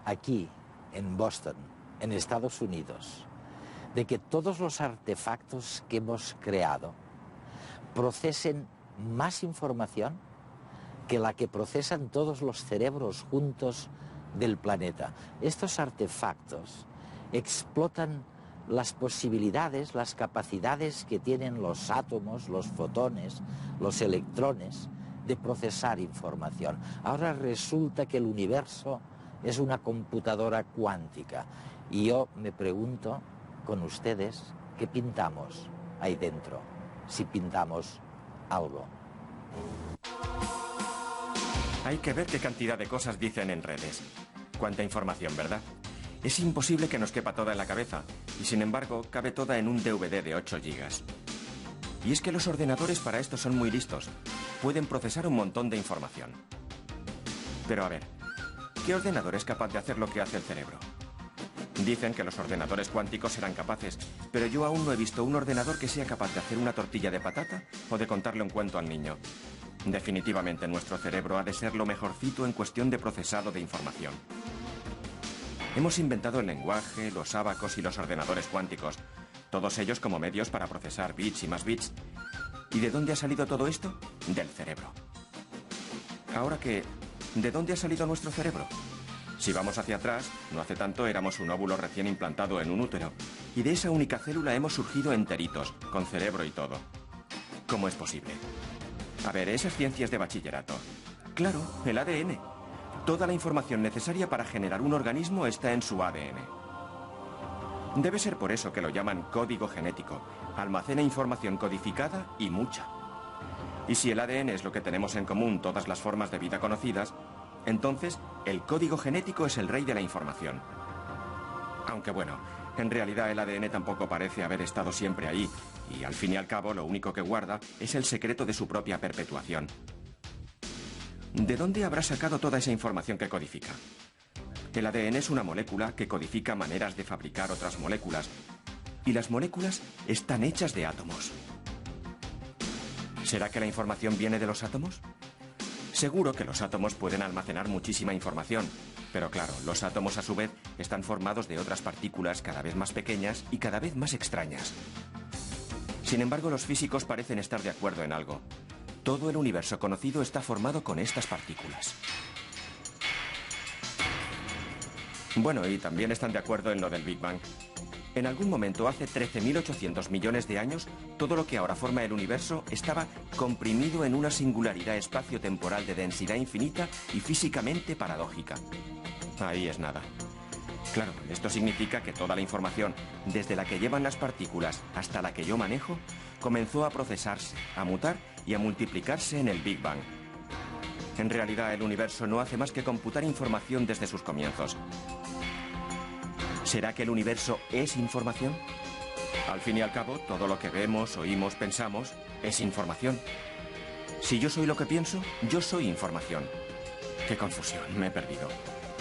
aquí, en Boston, en Estados Unidos, de que todos los artefactos que hemos creado procesen más información que la que procesan todos los cerebros juntos del planeta. Estos artefactos explotan las posibilidades, las capacidades que tienen los átomos, los fotones, los electrones de procesar información. Ahora resulta que el universo es una computadora cuántica y yo me pregunto con ustedes qué pintamos ahí dentro, si pintamos algo. Hay que ver qué cantidad de cosas dicen en redes. Cuánta información, ¿verdad? Es imposible que nos quepa toda en la cabeza, y sin embargo, cabe toda en un DVD de 8 gigas. Y es que los ordenadores para esto son muy listos. Pueden procesar un montón de información. Pero a ver, ¿qué ordenador es capaz de hacer lo que hace el cerebro? Dicen que los ordenadores cuánticos serán capaces, pero yo aún no he visto un ordenador que sea capaz de hacer una tortilla de patata o de contarle un cuento al niño. Definitivamente nuestro cerebro ha de ser lo mejorcito en cuestión de procesado de información. Hemos inventado el lenguaje, los ábacos y los ordenadores cuánticos, todos ellos como medios para procesar bits y más bits. ¿Y de dónde ha salido todo esto? Del cerebro. Ahora que, ¿de dónde ha salido nuestro cerebro? Si vamos hacia atrás, no hace tanto éramos un óvulo recién implantado en un útero, y de esa única célula hemos surgido enteritos, con cerebro y todo. ¿Cómo es posible? A ver, esas ciencias de bachillerato. Claro, el ADN. Toda la información necesaria para generar un organismo está en su ADN. Debe ser por eso que lo llaman código genético. Almacena información codificada y mucha. Y si el ADN es lo que tenemos en común todas las formas de vida conocidas, entonces el código genético es el rey de la información. Aunque bueno, en realidad el ADN tampoco parece haber estado siempre ahí, y al fin y al cabo lo único que guarda es el secreto de su propia perpetuación. ¿De dónde habrá sacado toda esa información que codifica? El ADN es una molécula que codifica maneras de fabricar otras moléculas, y las moléculas están hechas de átomos. ¿Será que la información viene de los átomos? Seguro que los átomos pueden almacenar muchísima información, pero claro, los átomos a su vez están formados de otras partículas cada vez más pequeñas y cada vez más extrañas. Sin embargo, los físicos parecen estar de acuerdo en algo. Todo el universo conocido está formado con estas partículas. Bueno, y también están de acuerdo en lo del Big Bang. En algún momento, hace 13.800 millones de años, todo lo que ahora forma el universo estaba comprimido en una singularidad espacio-temporal de densidad infinita y físicamente paradójica. Ahí es nada. Claro, esto significa que toda la información, desde la que llevan las partículas hasta la que yo manejo, comenzó a procesarse, a mutar y a multiplicarse en el Big Bang. En realidad, el universo no hace más que computar información desde sus comienzos. ¿Será que el universo es información? Al fin y al cabo, todo lo que vemos, oímos, pensamos, es información. Si yo soy lo que pienso, yo soy información. Qué confusión, me he perdido.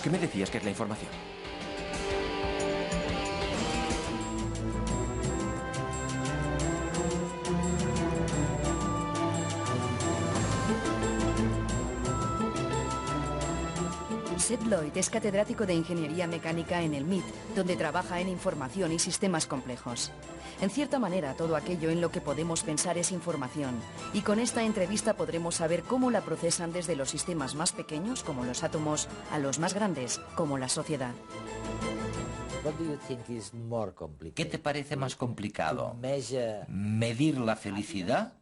¿Qué me decías que es la información? Seth Lloyd es catedrático de Ingeniería Mecánica en el MIT, donde trabaja en información y sistemas complejos. En cierta manera, todo aquello en lo que podemos pensar es información, y con esta entrevista podremos saber cómo la procesan desde los sistemas más pequeños, como los átomos, a los más grandes, como la sociedad. ¿Qué te parece más complicado? ¿Medir la felicidad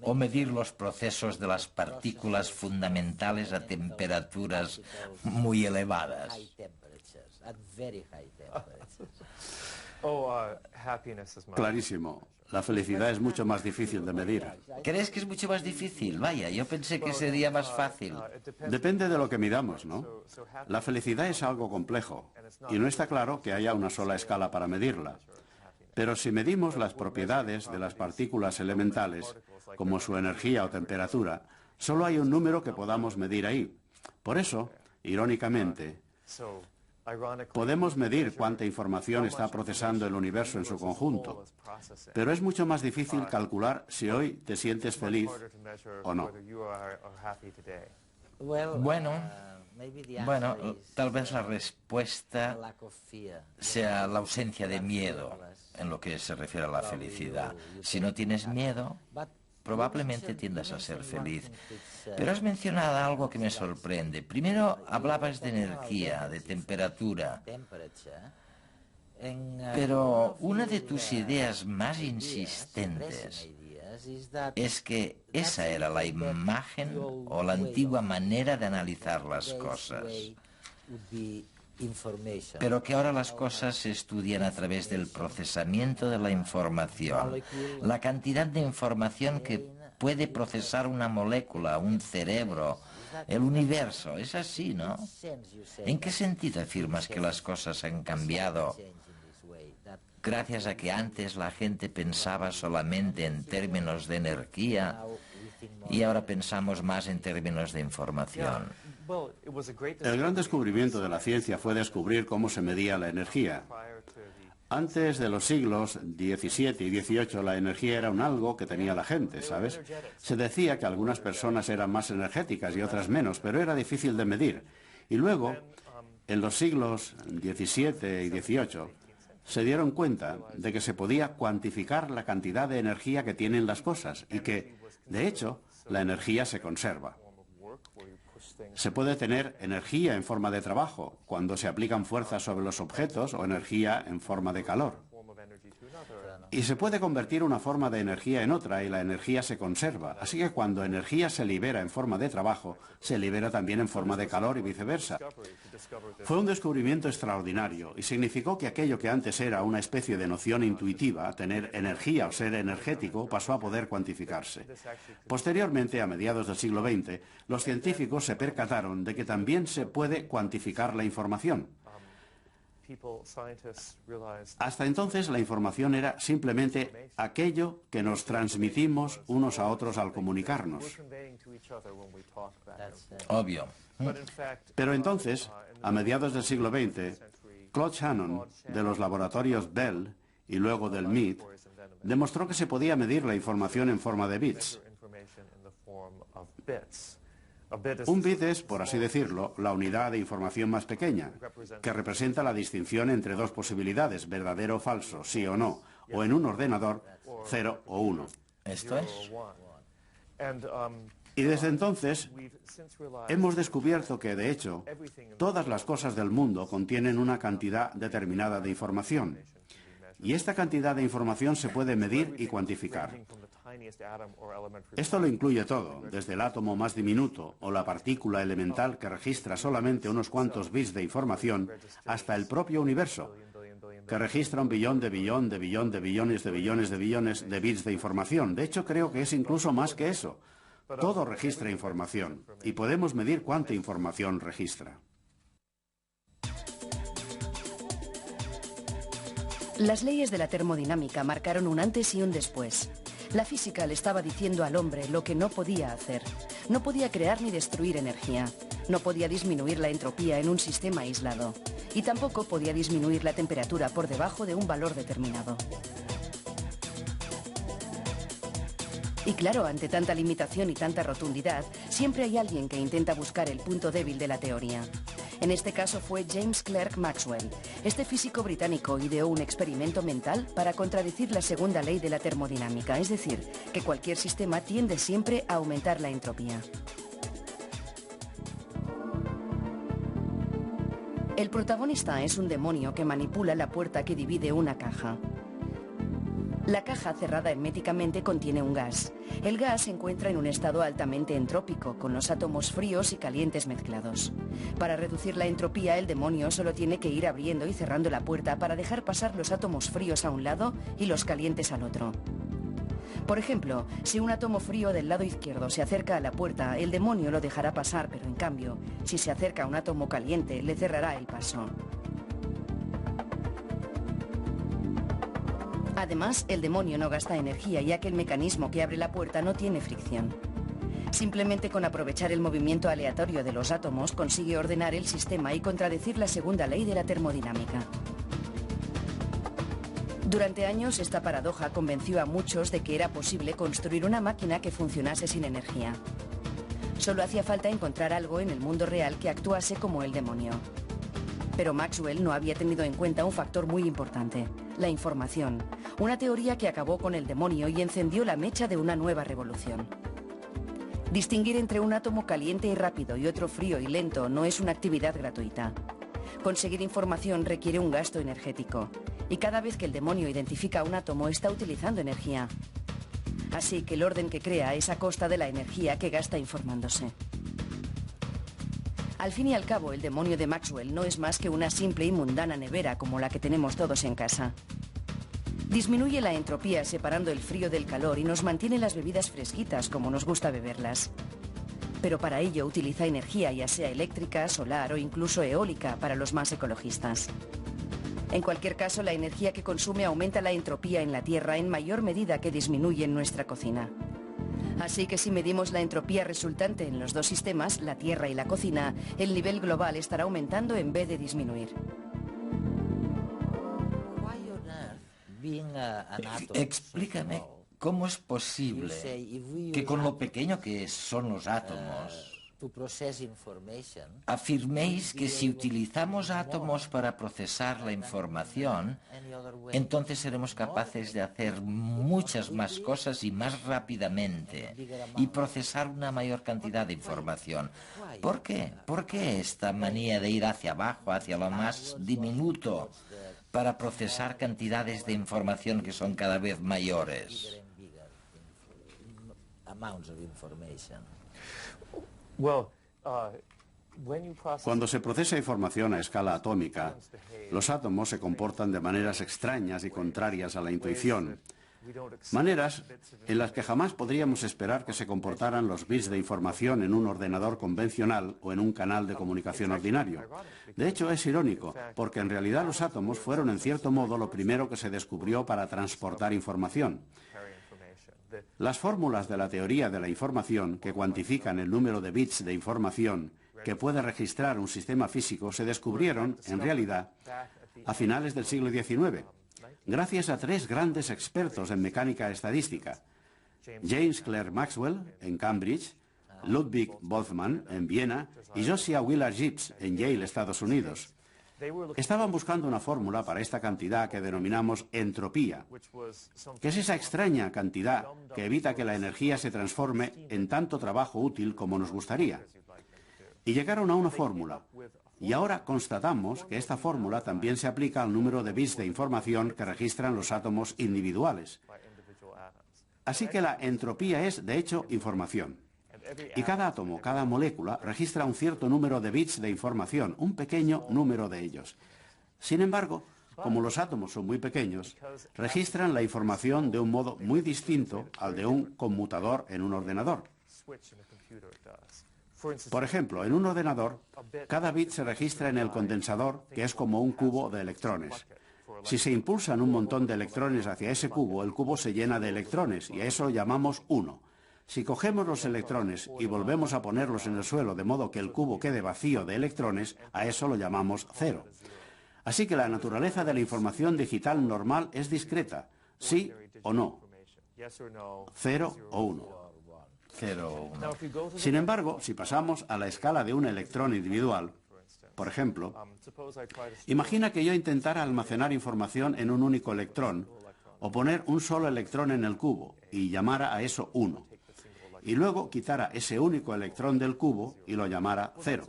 o medir los procesos de las partículas fundamentales a temperaturas muy elevadas? Clarísimo. La felicidad es mucho más difícil de medir. ¿Crees que es mucho más difícil? Vaya, yo pensé que sería más fácil. Depende de lo que midamos, ¿no? La felicidad es algo complejo y no está claro que haya una sola escala para medirla. Pero si medimos las propiedades de las partículas elementales, como su energía o temperatura, solo hay un número que podamos medir ahí. Por eso, irónicamente, podemos medir cuánta información está procesando el universo en su conjunto, pero es mucho más difícil calcular si hoy te sientes feliz o no. Bueno, Bueno, tal vez la respuesta sea la ausencia de miedo en lo que se refiere a la felicidad. Si no tienes miedo, probablemente tiendas a ser feliz. Pero has mencionado algo que me sorprende. Primero hablabas de energía, de temperatura. Pero una de tus ideas más insistentes es que esa era la imagen o la antigua manera de analizar las cosas. Pero que ahora las cosas se estudian a través del procesamiento de la información. La cantidad de información que puede procesar una molécula, un cerebro, el universo. Es así, ¿no? ¿En qué sentido afirmas que las cosas han cambiado gracias a que antes la gente pensaba solamente en términos de energía y ahora pensamos más en términos de información? El gran descubrimiento de la ciencia fue descubrir cómo se medía la energía. Antes de los siglos XVII y XVIII la energía era un algo que tenía la gente, ¿sabes? Se decía que algunas personas eran más energéticas y otras menos, pero era difícil de medir. Y luego, en los siglos XVII y XVIII, se dieron cuenta de que se podía cuantificar la cantidad de energía que tienen las cosas y que, de hecho, la energía se conserva. Se puede tener energía en forma de trabajo, cuando se aplican fuerzas sobre los objetos, o energía en forma de calor. Y se puede convertir una forma de energía en otra y la energía se conserva. Así que cuando energía se libera en forma de trabajo, se libera también en forma de calor y viceversa. Fue un descubrimiento extraordinario y significó que aquello que antes era una especie de noción intuitiva, tener energía o ser energético, pasó a poder cuantificarse. Posteriormente, a mediados del siglo XX, los científicos se percataron de que también se puede cuantificar la información. Hasta entonces la información era simplemente aquello que nos transmitimos unos a otros al comunicarnos. Obvio. Pero entonces, a mediados del siglo XX, Claude Shannon, de los laboratorios Bell y luego del MIT, demostró que se podía medir la información en forma de bits. Un bit es, por así decirlo, la unidad de información más pequeña, que representa la distinción entre dos posibilidades, verdadero o falso, sí o no, o en un ordenador, 0 o 1. ¿Esto es? Y desde entonces hemos descubierto que, de hecho, todas las cosas del mundo contienen una cantidad determinada de información. Y esta cantidad de información se puede medir y cuantificar. Esto lo incluye todo, desde el átomo más diminuto o la partícula elemental que registra solamente unos cuantos bits de información, hasta el propio universo, que registra un billón de billón de billón de billones de billones de billones de bits de información. De hecho, creo que es incluso más que eso. Todo registra información y podemos medir cuánta información registra. Las leyes de la termodinámica marcaron un antes y un después. La física le estaba diciendo al hombre lo que no podía hacer. No podía crear ni destruir energía. No podía disminuir la entropía en un sistema aislado. Y tampoco podía disminuir la temperatura por debajo de un valor determinado. Y claro, ante tanta limitación y tanta rotundidad, siempre hay alguien que intenta buscar el punto débil de la teoría. En este caso fue James Clerk Maxwell. Este físico británico ideó un experimento mental para contradecir la segunda ley de la termodinámica, es decir, que cualquier sistema tiende siempre a aumentar la entropía. El protagonista es un demonio que manipula la puerta que divide una caja. La caja cerrada herméticamente contiene un gas. El gas se encuentra en un estado altamente entrópico, con los átomos fríos y calientes mezclados. Para reducir la entropía, el demonio solo tiene que ir abriendo y cerrando la puerta para dejar pasar los átomos fríos a un lado y los calientes al otro. Por ejemplo, si un átomo frío del lado izquierdo se acerca a la puerta, el demonio lo dejará pasar, pero en cambio, si se acerca a un átomo caliente, le cerrará el paso. Además, el demonio no gasta energía, ya que el mecanismo que abre la puerta no tiene fricción. Simplemente con aprovechar el movimiento aleatorio de los átomos consigue ordenar el sistema y contradecir la segunda ley de la termodinámica. Durante años, esta paradoja convenció a muchos de que era posible construir una máquina que funcionase sin energía. Solo hacía falta encontrar algo en el mundo real que actuase como el demonio. Pero Maxwell no había tenido en cuenta un factor muy importante, la información. Una teoría que acabó con el demonio y encendió la mecha de una nueva revolución. Distinguir entre un átomo caliente y rápido y otro frío y lento no es una actividad gratuita. Conseguir información requiere un gasto energético. Y cada vez que el demonio identifica un átomo está utilizando energía. Así que el orden que crea es a costa de la energía que gasta informándose. Al fin y al cabo, el demonio de Maxwell no es más que una simple y mundana nevera como la que tenemos todos en casa. Disminuye la entropía separando el frío del calor y nos mantiene las bebidas fresquitas como nos gusta beberlas. Pero para ello utiliza energía, ya sea eléctrica, solar o incluso eólica para los más ecologistas. En cualquier caso, la energía que consume aumenta la entropía en la Tierra en mayor medida que disminuye en nuestra cocina. Así que si medimos la entropía resultante en los dos sistemas, la Tierra y la cocina, el nivel global estará aumentando en vez de disminuir. Explícame cómo es posible que con lo pequeño que son los átomos, afirméis que si utilizamos átomos para procesar la información, entonces seremos capaces de hacer muchas más cosas y más rápidamente y procesar una mayor cantidad de información. ¿Por qué? ¿Por qué esta manía de ir hacia abajo, hacia lo más diminuto, para procesar cantidades de información que son cada vez mayores? Cuando se procesa información a escala atómica, los átomos se comportan de maneras extrañas y contrarias a la intuición. Maneras en las que jamás podríamos esperar que se comportaran los bits de información en un ordenador convencional o en un canal de comunicación ordinario. De hecho, es irónico, porque en realidad los átomos fueron en cierto modo lo primero que se descubrió para transportar información. Las fórmulas de la teoría de la información que cuantifican el número de bits de información que puede registrar un sistema físico se descubrieron, en realidad, a finales del siglo XIX, gracias a tres grandes expertos en mecánica estadística: James Clerk Maxwell, en Cambridge, Ludwig Boltzmann, en Viena, y Josiah Willard Gibbs, en Yale, Estados Unidos. Estaban buscando una fórmula para esta cantidad que denominamos entropía, que es esa extraña cantidad que evita que la energía se transforme en tanto trabajo útil como nos gustaría. Y llegaron a una fórmula. Y ahora constatamos que esta fórmula también se aplica al número de bits de información que registran los átomos individuales. Así que la entropía es, de hecho, información. Y cada átomo, cada molécula, registra un cierto número de bits de información, un pequeño número de ellos. Sin embargo, como los átomos son muy pequeños, registran la información de un modo muy distinto al de un conmutador en un ordenador. Por ejemplo, en un ordenador, cada bit se registra en el condensador, que es como un cubo de electrones. Si se impulsan un montón de electrones hacia ese cubo, el cubo se llena de electrones, y a eso llamamos 1. Si cogemos los electrones y volvemos a ponerlos en el suelo de modo que el cubo quede vacío de electrones, a eso lo llamamos 0. Así que la naturaleza de la información digital normal es discreta, sí o no, 0 o 1. Sin embargo, si pasamos a la escala de un electrón individual, por ejemplo, imagina que yo intentara almacenar información en un único electrón o poner un solo electrón en el cubo y llamara a eso 1. Y luego quitara ese único electrón del cubo y lo llamara 0.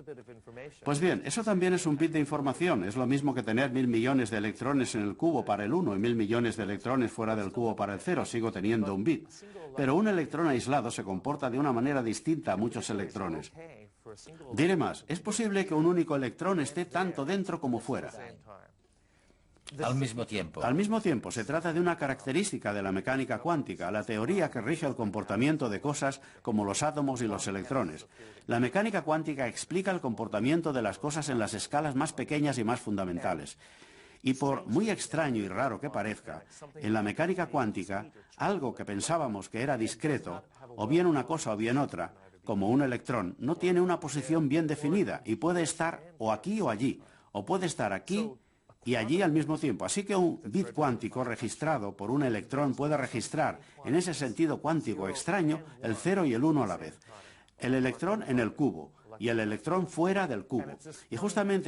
Pues bien, eso también es un bit de información. Es lo mismo que tener 1000 millones de electrones en el cubo para el 1 y 1000 millones de electrones fuera del cubo para el 0. Sigo teniendo un bit. Pero un electrón aislado se comporta de una manera distinta a muchos electrones. Diré más, es posible que un único electrón esté tanto dentro como fuera. Al mismo tiempo. Al mismo tiempo, se trata de una característica de la mecánica cuántica, la teoría que rige el comportamiento de cosas como los átomos y los electrones. La mecánica cuántica explica el comportamiento de las cosas en las escalas más pequeñas y más fundamentales. Y por muy extraño y raro que parezca, en la mecánica cuántica, algo que pensábamos que era discreto, o bien una cosa o bien otra, como un electrón, no tiene una posición bien definida y puede estar o aquí o allí, o puede estar aquí y allí al mismo tiempo. Así que un bit cuántico registrado por un electrón puede registrar, en ese sentido cuántico extraño, el 0 y el 1 a la vez. el electrón en el cubo y el electrón fuera del cubo. Y justamente